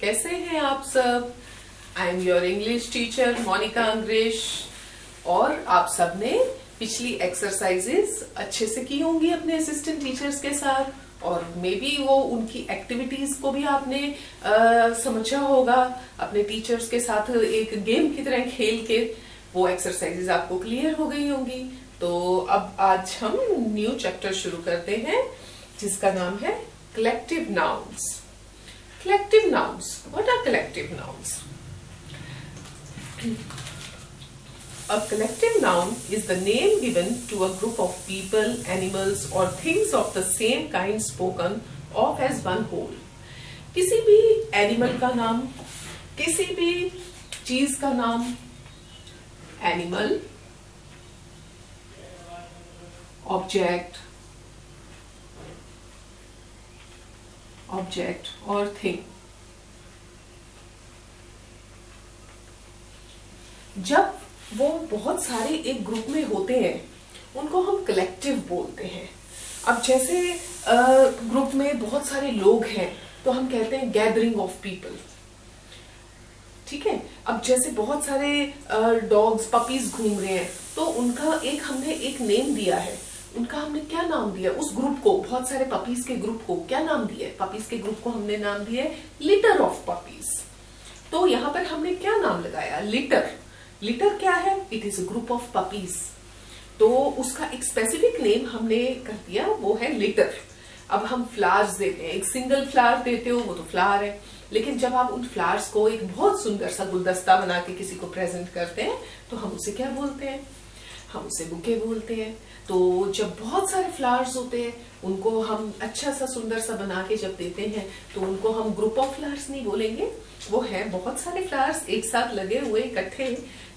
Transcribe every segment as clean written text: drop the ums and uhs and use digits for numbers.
कैसे हैं आप सब। I am your English teacher Monika अंग्रेश। और आप सब ने पिछली एक्सरसाइजेस अच्छे से की होंगी अपने असिस्टेंट टीचर्स के साथ, और मे बी वो उनकी एक्टिविटीज को भी आपने समझा होगा। अपने टीचर्स के साथ एक गेम की तरह खेल के वो एक्सरसाइजेस आपको क्लियर हो गई होंगी। तो अब आज हम न्यू चैप्टर शुरू करते हैं जिसका नाम है collective nouns. Collective nouns. What are collective nouns? A collective noun is the name given to a group of people, animals or things of the same kind spoken of as one whole. किसी भी animal का नाम, किसी भी चीज का नाम, animal, object और थिंग, जब वो बहुत सारे एक ग्रुप में होते हैं उनको हम कलेक्टिव बोलते हैं। अब जैसे ग्रुप में बहुत सारे लोग हैं तो हम कहते हैं गैदरिंग ऑफ पीपल, ठीक है। अब जैसे बहुत सारे डॉग्स पपीज घूम रहे हैं तो उनका हमने एक नेम दिया है। उनका हमने क्या नाम दिया, उस ग्रुप को, बहुत सारे पपीज के ग्रुप को क्या नाम दिया है? पपीज के ग्रुप को हमने नाम दिया है लिटर ऑफ पपीज। तो यहाँ पर हमने क्या नाम लगाया? लिटर। लिटर क्या है? It is a group of puppies. तो उसका एक स्पेसिफिक नेम हमने कर दिया, वो है लिटर। अब हम फ्लावर्स देते हैं, एक सिंगल फ्लावर देते हो वो तो फ्लावर है, लेकिन जब आप उन फ्लावर्स को एक बहुत सुंदर सा गुलदस्ता बना के किसी को प्रेजेंट करते हैं तो हम उसे क्या बोलते हैं? हम उसे बुके बोलते हैं। तो जब बहुत सारे फ्लावर्स होते हैं उनको हम अच्छा सा सुंदर सा बना के जब देते हैं तो उनको हम ग्रुप ऑफ फ्लावर्स नहीं बोलेंगे, वो है बहुत सारे फ्लावर्स एक साथ लगे हुए इकट्ठे,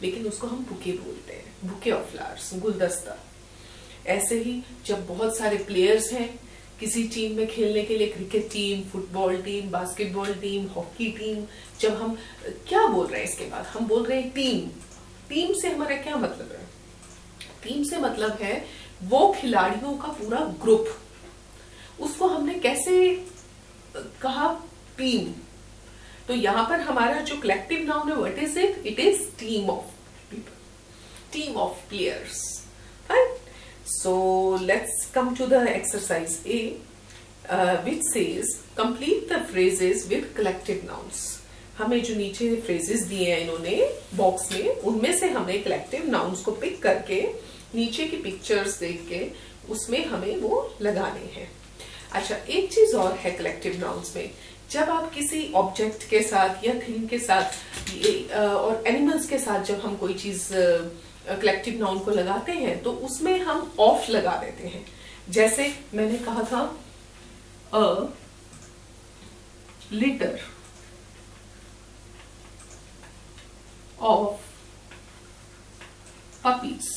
लेकिन उसको हम बुके बोलते हैं, बुके ऑफ फ्लावर्स, गुलदस्ता। ऐसे ही जब बहुत सारे प्लेयर्स हैं किसी टीम में खेलने के लिए, cricket team, football team, basketball team, hockey team, जब हम क्या बोल रहे हैं इसके बाद? हम बोल रहे हैं टीम। टीम से हमारा क्या मतलब है? टीम से मतलब है वो खिलाड़ियों का पूरा ग्रुप। उसको हमने कैसे कहा? टीम। तो यहां पर हमारा जो कलेक्टिव नाउन है what is it? It is team of people, team of players, right. So let's come to the exercise A which says complete the phrases with collective nouns। हमें जो नीचे फ्रेजेस दिए हैं इन्होंने बॉक्स में, उनमें से हमें कलेक्टिव नाउन्स को पिक करके नीचे की पिक्चर्स देख के उसमें हमें वो लगाने हैं। अच्छा, एक चीज और है कलेक्टिव नाउन्स में, जब आप किसी ऑब्जेक्ट के साथ या थिंग के साथ और एनिमल्स के साथ जब हम कोई चीज कलेक्टिव नाउन को लगाते हैं तो उसमें हम ऑफ लगा देते हैं। जैसे मैंने कहा था अ लिटर ऑफ पपीज।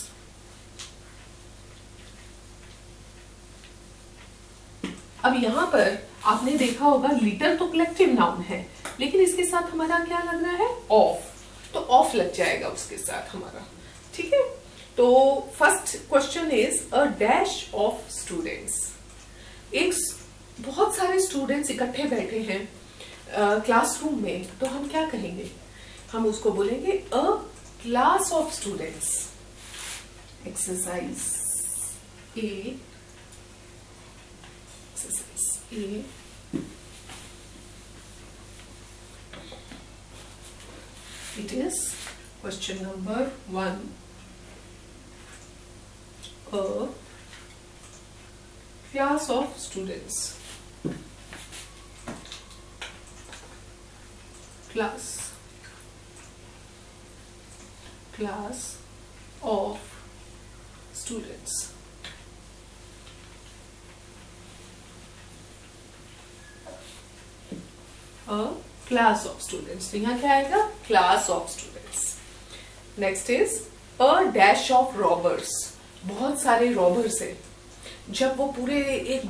अब यहां पर आपने देखा होगा लिटर तो कलेक्टिव नाउन है, लेकिन इसके साथ हमारा क्या लग रहा है? ऑफ। तो ऑफ लग जाएगा उसके साथ हमारा, ठीक है। तो first question is a dash of students. बहुत सारे स्टूडेंट्स इकट्ठे बैठे हैं क्लासरूम में, तो हम क्या कहेंगे? हम उसको बोलेंगे अ class of students. Exercise A, it is question number 1, a class of students, class of students। A class of students, तो यहाँ क्या आएगा? Class of students. Next is a dash of robbers. बहुत सारे रॉबर्स हैं, जब वो पूरे एक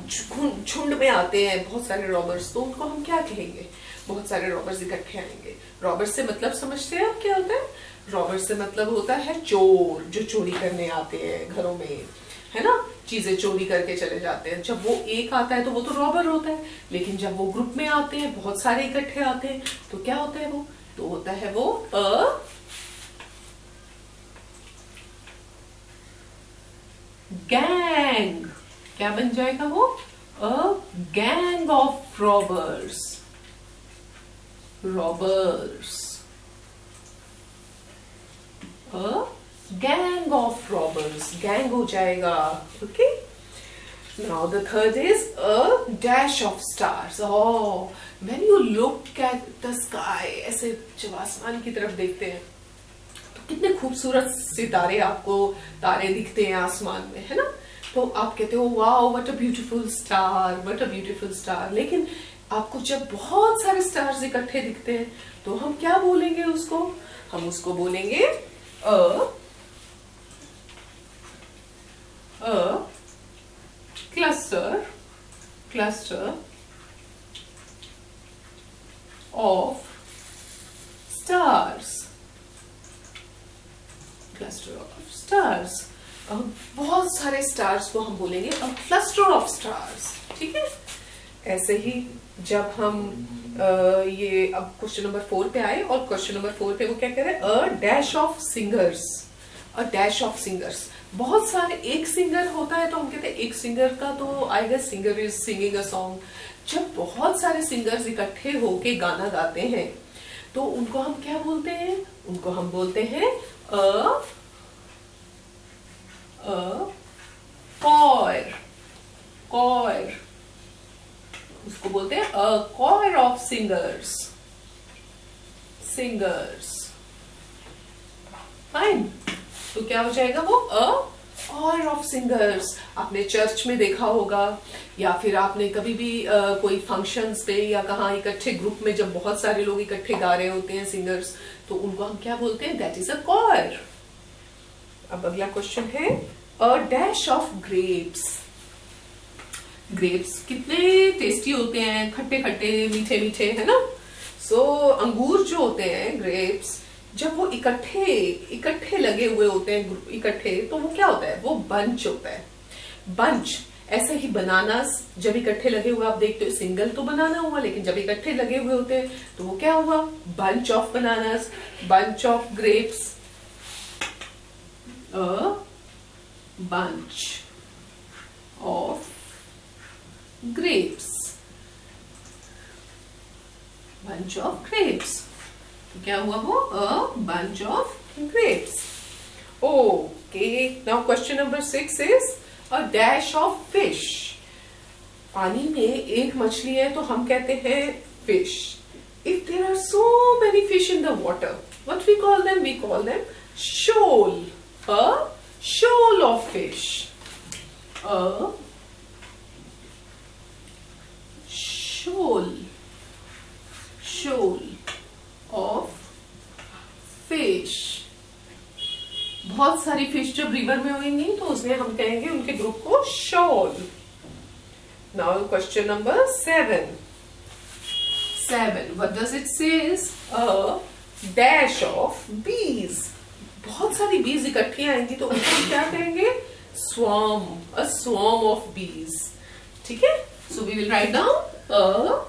झुंड में आते हैं बहुत सारे रॉबर्स, तो उनको हम क्या कहेंगे? बहुत सारे रॉबर्स इकट्ठे आएंगे। रॉबर्स से मतलब समझते हैं आप क्या होता है? रॉबर्स से मतलब होता है चोर, जो चोरी करने आते हैं घरों में, है ना। चीजें चोरी करके चले जाते हैं। जब वो एक आता है तो वो तो रॉबर होता है, लेकिन जब वो ग्रुप में आते हैं, बहुत सारे इकट्ठे आते हैं, तो क्या होता है वो? तो होता है वो अ गैंग। क्या बन जाएगा वो? A gang of robbers. Robbers, a gang of robbers, gang हो जाएगा। Okay, now the third is a dash of stars. Oh, when you look at the sky, ऐसे जब आसमान की तरफ देखते हैं तो कितने खूबसूरत सितारे आपको, तारे दिखते हैं आसमान में, है ना? तो आप कहते हो wow what a beautiful star, what a beautiful star. लेकिन आपको जब बहुत सारे स्टार्स इकट्ठे दिखते हैं तो हम क्या बोलेंगे उसको? हम उसको बोलेंगे a cluster of stars. Cluster of stars, बहुत सारे स्टार्स को हम बोलेंगे अ क्लस्टर ऑफ स्टार्स। ठीक है, ऐसे ही जब हम ये अब क्वेश्चन नंबर 4 पे आए, और क्वेश्चन नंबर 4 पे वो क्या कह रहे हैं? A dash of singers. A dash of singers, बहुत सारे, एक सिंगर होता है तो हम कहते हैं एक सिंगर का, तो I guess singer is singing a song. जब बहुत सारे सिंगर्स इकट्ठे होके गाना गाते हैं तो उनको हम क्या बोलते हैं? उनको हम बोलते हैं अ choir। choir, उसको बोलते हैं अ choir of singers. Singers, fine. तो क्या हो जाएगा वो? अ choir ऑफ सिंगर्स। आपने चर्च में देखा होगा, या फिर आपने कभी भी कोई फंक्शंस पे या कहाँ इकट्ठे ग्रुप में जब बहुत सारे लोग इकट्ठे गा रहे होते हैं सिंगर्स, तो उनको हम क्या बोलते हैं? That is a choir। अब अगला क्वेश्चन है a dash of grapes. Grapes कितने टेस्टी होते हैं, खट्टे खट्टे, मीठे मीठे, है ना? सो अंगूर जो होते हैं, ग्रेप्स, जब वो इकट्ठे लगे हुए होते हैं इकट्ठे, तो वो क्या होता है? वो बंच होता है। बंच, ऐसे ही बनानास जब इकट्ठे लगे हुए आप देखते हो, सिंगल तो बनाना हुआ, लेकिन जब इकट्ठे लगे हुए होते हैं तो वो क्या हुआ? Bunch of bananas, bunch of grapes. A bunch of grapes। bunch of grapes, तो क्या हुआ वो? a bunch of grapes। okay, now question number 6 is a dash of fish। पानी में एक मछली है तो हम कहते हैं fish। if there are so many fish in the water, what we call them? We call them shoal। a shoal of fish। a shoal of fish। बहुत सारी फिश जब रिवर में होंगी तो उसमें हम कहेंगे उनके ग्रुप को shoal। Now question number 7। what does it say is a dash of bees। बहुत सारी बीज इकट्ठी आएंगी तो उनको क्या कहेंगे? Swarm. A swarm of bees. ठीक है, so we will write down a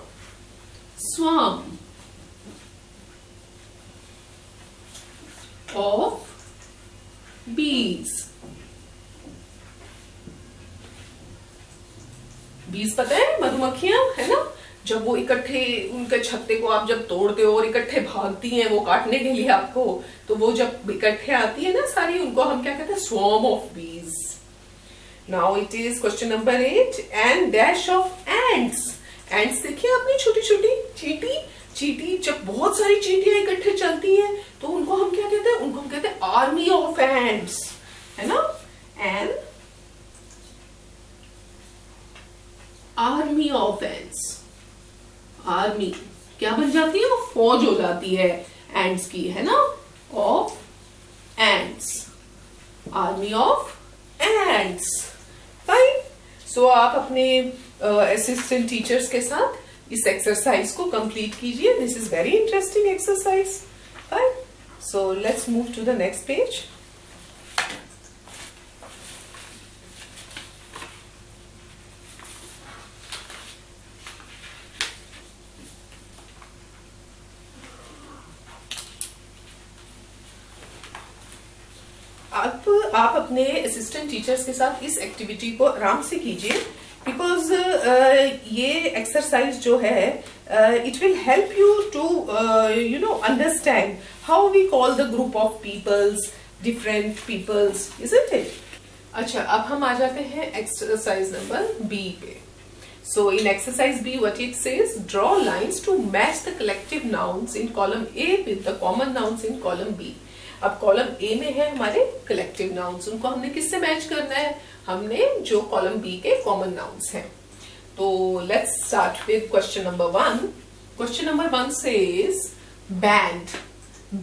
swarm of bees. Bees पता है, मधुमक्खियां, है ना? जब वो इकट्ठे, उनके छत्ते को आप जब तोड़ते हो और इकट्ठे भागती हैं वो काटने के लिए आपको, तो वो जब इकट्ठे आती है ना सारी, उनको हम क्या कहते हैं? स्वॉर्म ऑफ बीज। Now it is question number 8 and dash of ends. Ends देखिए आपने, छोटी छोटी चींटी, जब बहुत सारी चींटियां इकट्ठे चलती हैं तो उनको हम क्या कहते हैं? उनको हम कहते हैं आर्मी ऑफ एंड्स, है ना? And army of ants. Army क्या बन जाती है? वो फौज हो जाती है एंड्स की, है ना? Of ants, army of ants. Fine. So आप अपने असिस्टेंट टीचर्स के साथ इस एक्सरसाइज को कंप्लीट कीजिए। This is very interesting exercise. Fine, so let's move to the next page. आप अपने असिस्टेंट टीचर्स के साथ इस एक्टिविटी को आराम से कीजिए, बिकॉज ये एक्सरसाइज जो है it will help you to understand how we call the group of peoples, different peoples, isn't it? अच्छा, अब हम आ जाते हैं एक्सरसाइज नंबर बी पे. So in exercise B, what it says, draw lines to match the collective nouns in column A with the common nouns in column B. अब column A में है हमारे कलेक्टिव नाउन्स, उनको हमने किससे match करना है? हमने जो कॉलम B के कॉमन नाउन्स हैं. तो let's start with question number 1. Question number 1 says band,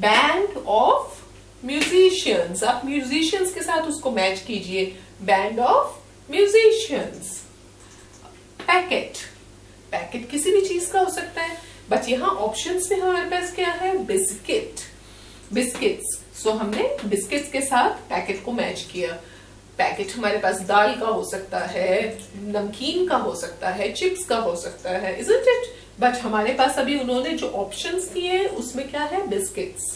band of musicians. आप म्यूजिशियंस के साथ उसको मैच कीजिए, band of musicians. Packet, packet किसी भी चीज का हो सकता है, बट यहाँ ऑप्शंस में हमारे पास क्या है? Biscuit, biscuits. सो हमने बिस्किट्स के साथ पैकेट को मैच किया. पैकेट हमारे पास दाल का हो सकता है, नमकीन का हो सकता है, चिप्स का हो सकता है, इजंट इट? बट हमारे पास अभी उन्होंने जो ऑप्शंस दिए हैं उसमें क्या है? Biscuits.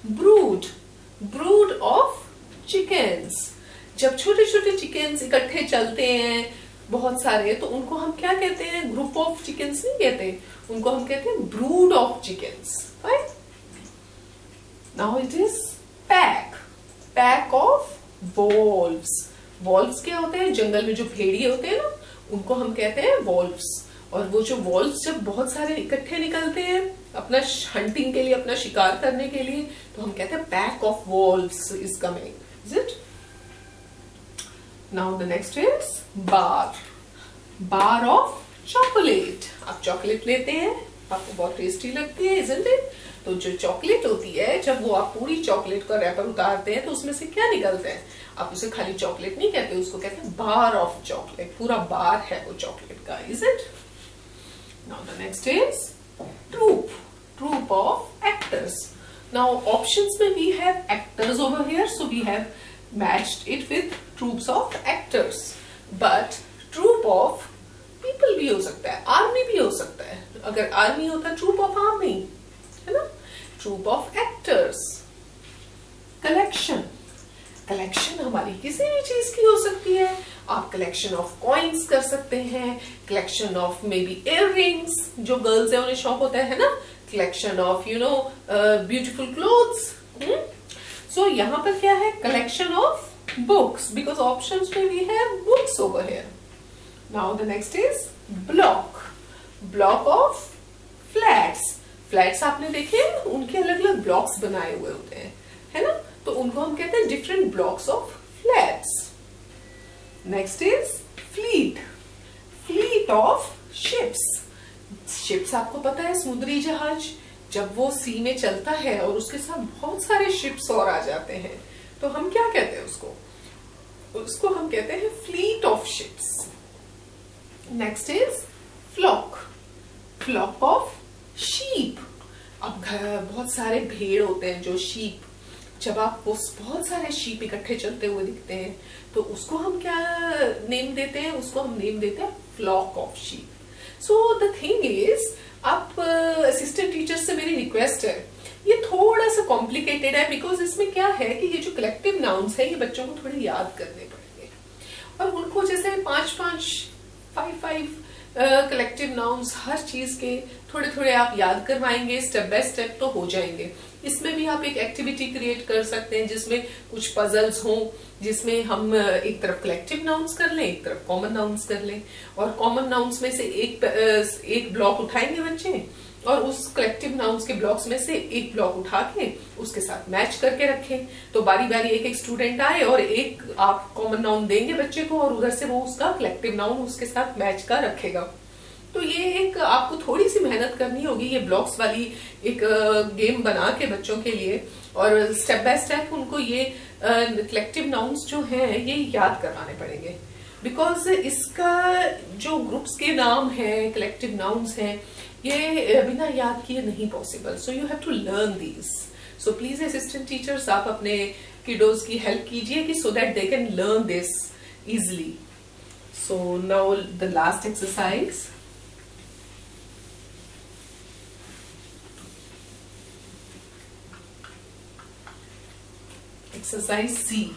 Brood, brood of chickens. जब छोटे छोटे चिकन्स इकट्ठे चलते हैं बहुत सारे, तो उनको हम क्या कहते हैं? ग्रुप ऑफ चिकन्स नहीं कहते, उनको हम कहते हैं brood of chickens. Right? Now it is pack, pack of valves. Valves क्या होते हैं? जंगल में जो भेड़िए होते हैं ना, उनको हम कहते हैं वॉल्व्स. और वो जो वॉल्व्स जब बहुत सारे इकट्ठे निकलते हैं अपना हंटिंग के लिए, अपना शिकार करने के लिए, तो हम कहते हैं pack of valves is coming. Is it? Now the next is bar, bar of chocolate. आप चॉकलेट लेते हैं, आपको बहुत टेस्टी लगती है, isn't it? तो जो चॉकलेट होती है, जब वो आप पूरी चॉकलेट का रैपर उतारते हैं तो उसमें से क्या निकलता है? आप उसे खाली चॉकलेट नहीं कहते, उसको कहते हैं बार ऑफ चॉकलेट. पूरा बार है वो चॉकलेट का, is it? Now the next is troop, troop of actors. Now options में we have actors over here, so we have matched it with troops of actors. But troop of people भी हो सकता है, army भी हो सकता है. अगर army होता है troop of army, है ना? troop of actors. collection, collection हमारी किसी भी चीज की हो सकती है. आप collection of coins कर सकते हैं, collection of maybe earrings, जो girls है उन्हें शौक होता है ना? collection of beautiful clothes. So यहाँ पर क्या है? collection of books, because options में we have books over here. Now the next is block, block of flats. flats आपने देखे, उनके अलग अलग blocks बनाए हुए होते हैं, है ना? तो उनको हम कहते हैं different blocks of flats. Next is fleet, fleet of ships. ships आपको पता है समुद्री जहाज, जब वो सी में चलता है और उसके साथ बहुत सारे शिप्स और आ जाते हैं, तो हम क्या कहते हैं उसको? उसको हम कहते हैं fleet of ships. Next is flock, flock of sheep. अब बहुत सारे भेड़ होते हैं जो शीप, जब आप बहुत सारे शीप इकट्ठे चलते हुए दिखते हैं तो उसको हम क्या नेम देते हैं? उसको हम नेम देते हैं flock of sheep. So the thing is, आप असिस्टेंट टीचर से मेरी रिक्वेस्ट है, ये थोड़ा सा कॉम्प्लिकेटेड है, बिकॉज इसमें क्या है कि ये जो कलेक्टिव नाउन्स है ये बच्चों को थोड़े याद करने पड़ेंगे, और उनको जैसे 5 कलेक्टिव नाउन्स हर चीज के थोड़े थोड़े आप याद करवाएंगे, स्टेप बाय स्टेप तो हो जाएंगे. इसमें भी आप एक एक्टिविटी क्रिएट कर सकते हैं जिसमें कुछ पजल्स हों, जिसमें हम एक तरफ कलेक्टिव नाउन्स कर लें, एक तरफ कॉमन नाउन्स कर लें, और कॉमन नाउन्स में से एक ब्लॉक उठाएंगे बच्चे, और उस कलेक्टिव नाउन्स के ब्लॉक्स में से एक ब्लॉक उठा के उसके साथ मैच करके रखें. तो बारी बारी एक एक स्टूडेंट आए और एक आप कॉमन नाउन देंगे बच्चे को, और उधर से वो उसका कलेक्टिव नाउन उसके साथ मैच का रखेगा. तो ये एक आपको थोड़ी सी मेहनत करनी होगी, ये ब्लॉक्स वाली एक गेम बना के बच्चों के लिए, और स्टेप बाय स्टेप उनको ये कलेक्टिव नाउन्स जो हैं ये याद करवाने पड़ेंगे, बिकॉज इसका जो ग्रुप्स के नाम हैं, कलेक्टिव नाउन्स हैं, ये बिना याद किए नहीं possible. So you have to learn these. So please assistant teachers, आप अपने किडोज की हेल्प कीजिए कि so that they can learn this easily. So now the last exercise. Exercise C.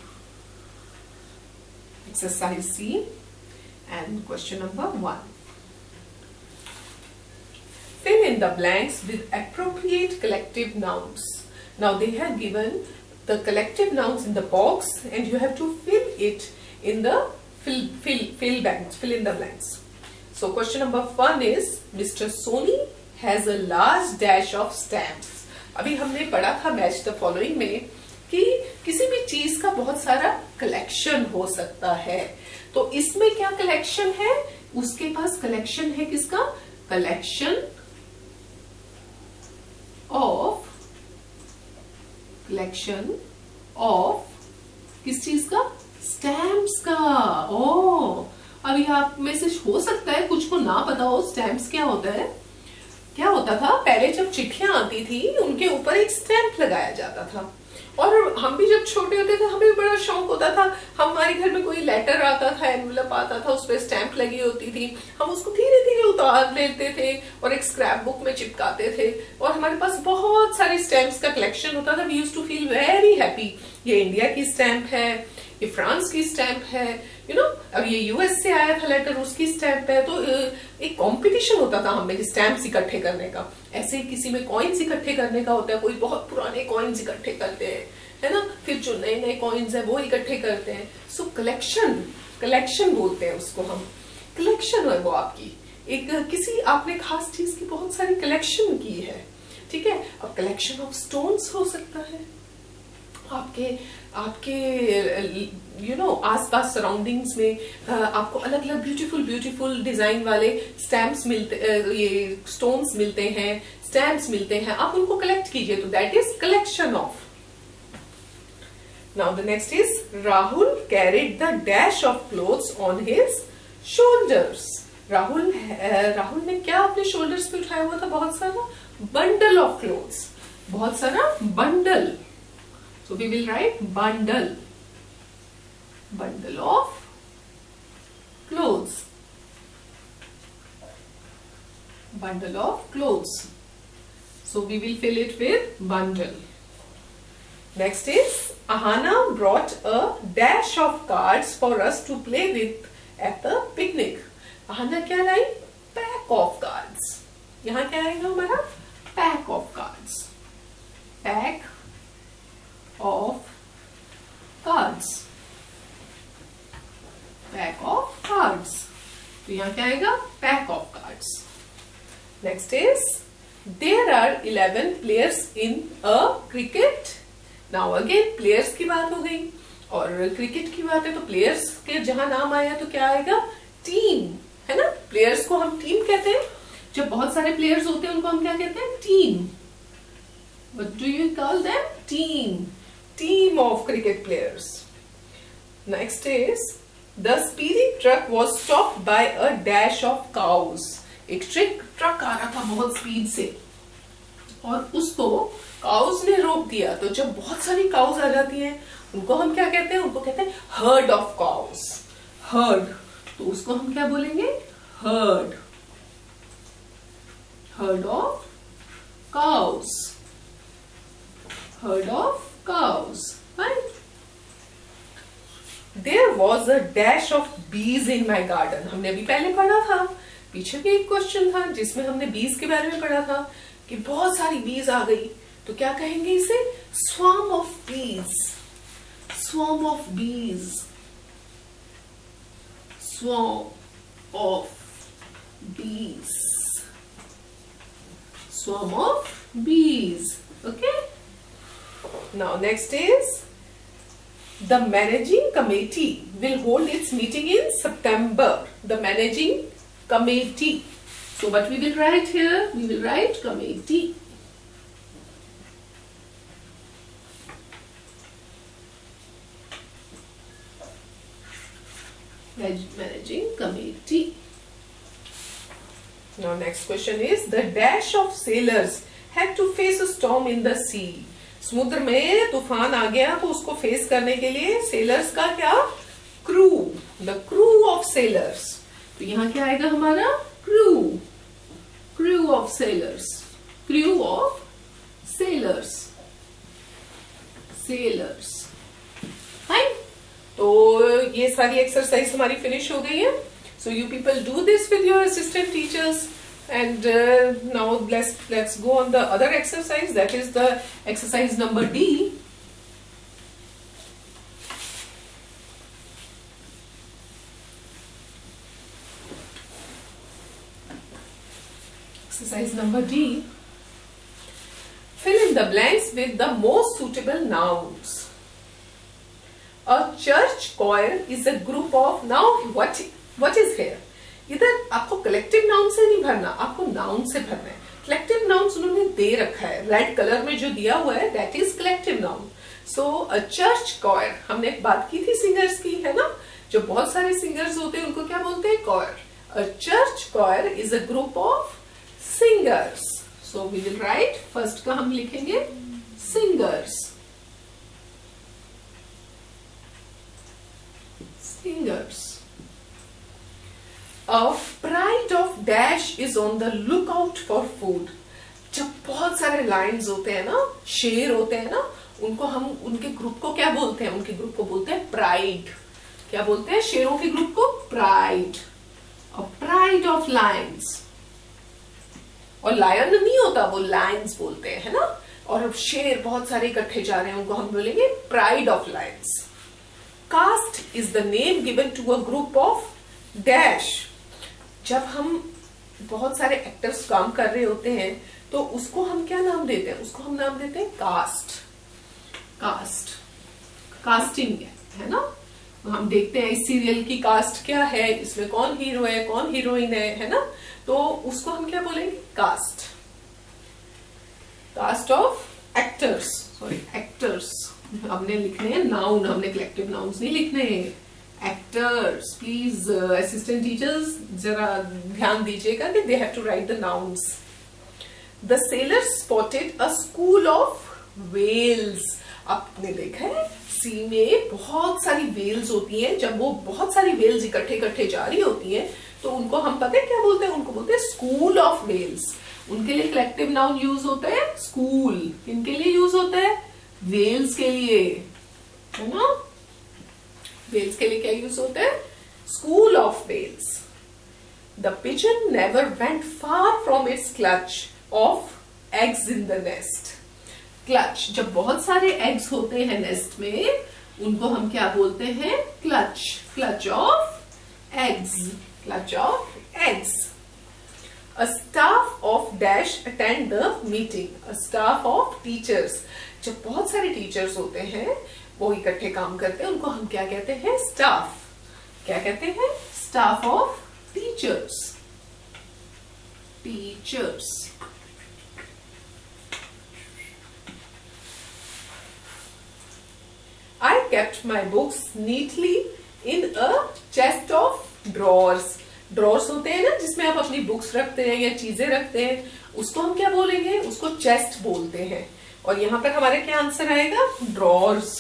Exercise C and question number 1. Fill in the blanks with appropriate collective nouns. Now they have given the collective nouns in the box and you have to fill it in the fill in the blanks. So question number 1 is Mr. Soni has a large dash of stamps. अभी हमने पढ़ा था match the following में कि किसी भी चीज का बहुत सारा कलेक्शन हो सकता है, तो इसमें क्या कलेक्शन है? उसके पास कलेक्शन है किसका? कलेक्शन ऑफ किस चीज का? स्टैम्प्स का। ओ, अभी आप में से हो सकता है कुछ को ना पता हो स्टैम्प्स क्या होता है। क्या होता था पहले जब चिट्ठियां आती थी उनके ऊपर एक स्टैम्प लगाया जाता था, और हम भी जब छोटे होते थे हमें भी बड़ा शौक होता था। हमारे घर में कोई लेटर आता था, एनवलप आता था, उस पर स्टैंप लगी होती थी, हम उसको धीरे धीरे उतार लेते थे और एक स्क्रैप बुक में चिपकाते थे, और हमारे पास बहुत सारे स्टैंप्स का कलेक्शन होता था। We used to feel very happy. ये इंडिया की स्टैंप है, ये फ्रांस की स्टैंप है, अब ये यूएस से आया था लेटर, उसकी स्टैंप है। तो एक कंपटीशन होता था हमें स्टैंप्स इकट्ठे करने का। ऐसे ही किसी में कॉइन्स इकट्ठे करने का होता है, कोई बहुत पुराने कॉइन्स इकट्ठे करते हैं, है ना, फिर जो नए नए कॉइन्स है वो इकट्ठे करते हैं। सो कलेक्शन बोलते हैं उसको हम। कलेक्शन है वो आपकी एक किसी आपने खास चीज की बहुत सारी कलेक्शन की है, ठीक है। अब कलेक्शन ऑफ स्टोन्स हो सकता है, आपके आसपास सराउंडिंग्स में आपको अलग अलग ब्यूटीफुल डिजाइन वाले स्टैम्प्स मिलते, ये स्टोन्स मिलते हैं, स्टैम्प्स मिलते हैं, आप उनको कलेक्ट कीजिए, तो that is collection of. Now the next is Rahul carried the dash of clothes on his shoulders. Rahul ने क्या अपने शोल्डर्स पे उठाया हुआ था? बहुत सारा बंडल ऑफ क्लोथ्स, बहुत सारा bundle. So we will write bundle of clothes, bundle of clothes. So we will fill it with bundle. Next is Ahana brought a dash of cards for us to play with at the picnic. Ahana क्या लाई? Pack of cards. यहाँ क्या आएगा हमारा? Pack of cards. Pack of cards. Pack of cards. तो यहाँ क्या आएगा? Pack of cards. Next is there are 11 players in a cricket. Now again players की बात हो गई और क्रिकेट की बात है, तो प्लेयर्स के जहां नाम आया तो क्या आएगा? टीम, है ना। प्लेयर्स को हम टीम कहते हैं। जब बहुत सारे प्लेयर्स होते हैं उनको हम क्या कहते हैं? Team. What do you call them? Team of cricket players. Next is the speedy truck was stopped by a dash of cows. एक ट्रक आ रहा था बहुत स्पीड से और उसको काउस ने रोक दिया। तो जब बहुत सारी काउस आ जाती हैं उनको हम क्या कहते हैं? उनको कहते हैं हर्ड ऑफ काउस। हर्ड, तो उसको हम क्या बोलेंगे? Heard of cows, herd of cows, right? There was a dash of bees in my garden. हमने अभी पहले पढ़ा था, पीछे भी एक क्वेश्चन था जिसमें हमने बीज के बारे में पढ़ा था कि बहुत सारी बीज आ गई, तो क्या कहेंगे इसे? Swarm of bees. Swarm of bees. Swarm of bees. Swarm of bees. Okay? Now next is the managing committee will hold its meeting in September. The managing committee. So what we will write here? We will write committee. Managing committee. Now next question is the dash of sailors had to face a storm in the sea. समुद्र में तूफान आ गया तो उसको face करने के लिए sellers का क्या? Crew, the crew of sellers. तो यहाँ क्या आएगा हमारा? Crew of sellers, crew of sellers, तो ये सारी एक्सरसाइज हमारी फिनिश हो गई है. So you people do this with your assistant teachers, and now let's go on the other exercise, that is the exercise number D. Exercise number D. Fill in the blanks with the most suitable nouns. A church choir is a group of, now what is here? इधर आपको collective noun से नहीं भरना, आपको noun से भरना है. Collective nouns उन्होंने दे रखा है, रेड कलर में जो दिया हुआ है that is collective noun. So a church coir, हमने बात की थी सिंगर्स की, है ना. जो बहुत सारे सिंगर्स होते हैं उनको क्या बोलते हैं? Choir. A church choir is a group of singers. So we will write, first का हम लिखेंगे singers. Singers. A pride of dash is on the lookout for food. जब बहुत सारे लायंस होते हैं ना, शेर होते हैं ना, उनको हम उनके ग्रुप को क्या बोलते हैं? उनके ग्रुप को बोलते हैं प्राइड. क्या बोलते हैं? शेरों के ग्रुप को pride. A pride of Lions. और लायन नहीं होता, वो लायंस बोलते हैं, है ना. और अब शेर बहुत सारे इकट्ठे जा रहे हैं, उनको हम बोलेंगे pride of lions. Cast is the name given to a group of dash. जब हम बहुत सारे एक्टर्स काम कर रहे होते हैं तो उसको हम क्या नाम देते हैं? उसको हम नाम देते हैं कास्ट. कास्ट, कास्टिंग है ना. हम देखते हैं इस सीरियल की कास्ट क्या है, इसमें कौन हीरो है, कौन हीरोइन है ना. तो उसको हम क्या बोलेंगे? Cast. Cast of actors, sorry actors. हमने लिखने हैं नाउन, हमने कलेक्टिव नाउन्स नहीं लिखने हैं. एक्टर्स. प्लीज असिस्टेंट टीचर्स जरा ध्यान दीजिएगा कि they have to write the nouns. The sailor spotted a school of whales. आपने देखा है सी में बहुत सारी वेल्स होती हैं. जब वो बहुत सारी वेल्स इकट्ठे जा रही होती हैं तो उनको हम पता है क्या बोलते हैं? उनको बोलते हैं स्कूल ऑफ वेल्स. उनके लिए कलेक्टिव नाउन यूज होता है स्कूल. इनके लिए यूज होता है वेल्स के लिए, है ना. वेल्स के लिए क्या यूज होता है? School of whales. The pigeon never went far from its clutch of eggs in the nest. Clutch, जब बहुत सारे एग्स होते हैं नेस्ट में, उनको हम क्या बोलते हैं? Clutch. Clutch of eggs. Clutch of eggs. A staff of dash attend the meeting. A staff of teachers. जब बहुत सारे टीचर्स होते हैं वो इकट्ठे काम करते हैं, उनको हम क्या कहते हैं? स्टाफ. क्या कहते हैं? Staff of teachers. Teachers. I kept my books neatly in a chest of drawers. Drawers होते हैं ना जिसमें आप अपनी बुक्स रखते हैं या चीजें रखते हैं, उसको हम क्या बोलेंगे? उसको चेस्ट बोलते हैं. और यहां पर हमारे क्या आंसर आएगा? Drawers.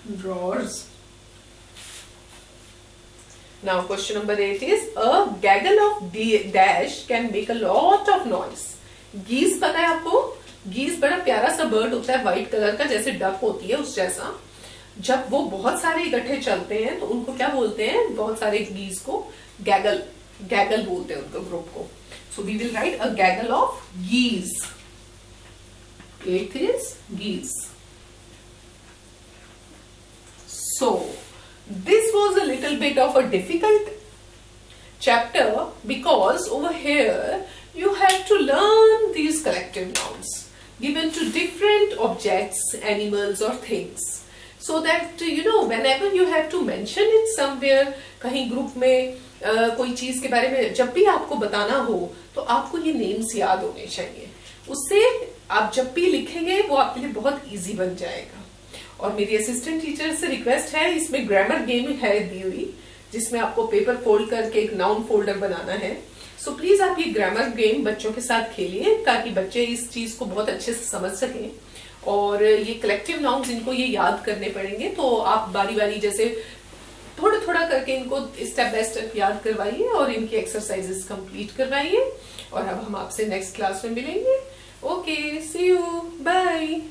Drawers. Now question number 8 is a gaggle of dash can make a lot of noise. Geese पता है आपको? गीज बड़ा प्यारा सा बर्ड होता है, व्हाइट कलर का, जैसे डक होती है उस जैसा. जब वो बहुत सारे इकट्ठे चलते हैं तो उनको क्या बोलते हैं? बहुत सारे गीज को गैगल. गैगल बोलते हैं उनको, ग्रुप को. So we will write a gaggle of geese. Eight is geese. So this was a little bit of a difficult chapter because over here you have to learn these collective nouns given to different objects, animals or things. So that you know whenever you have to mention it somewhere, कहीं group में कोई चीज के बारे में जब भी आपको बताना हो तो आपको ये नेम्स याद होने चाहिए. उससे आप जब भी लिखेंगे वो आपके लिए बहुत इजी बन जाएगा. और मेरी असिस्टेंट टीचर से रिक्वेस्ट है, इसमें ग्रामर गेम है दी हुई जिसमें आपको पेपर फोल्ड करके एक नाउन फोल्डर बनाना है. सो प्लीज आप ये ग्रामर गेम बच्चों के साथ खेलिए ताकि बच्चे इस चीज को बहुत अच्छे से समझ सकें. और ये कलेक्टिव नाउन्स इनको ये याद करने पड़ेंगे, तो आप बारी बारी जैसे थोड़ा थोड़ा करके इनको स्टेप बाय स्टेप याद करवाइए और इनकी एक्सरसाइजेस कंप्लीट करवाइए. और अब हम आपसे नेक्स्ट क्लास में मिलेंगे. Okay, see you, bye.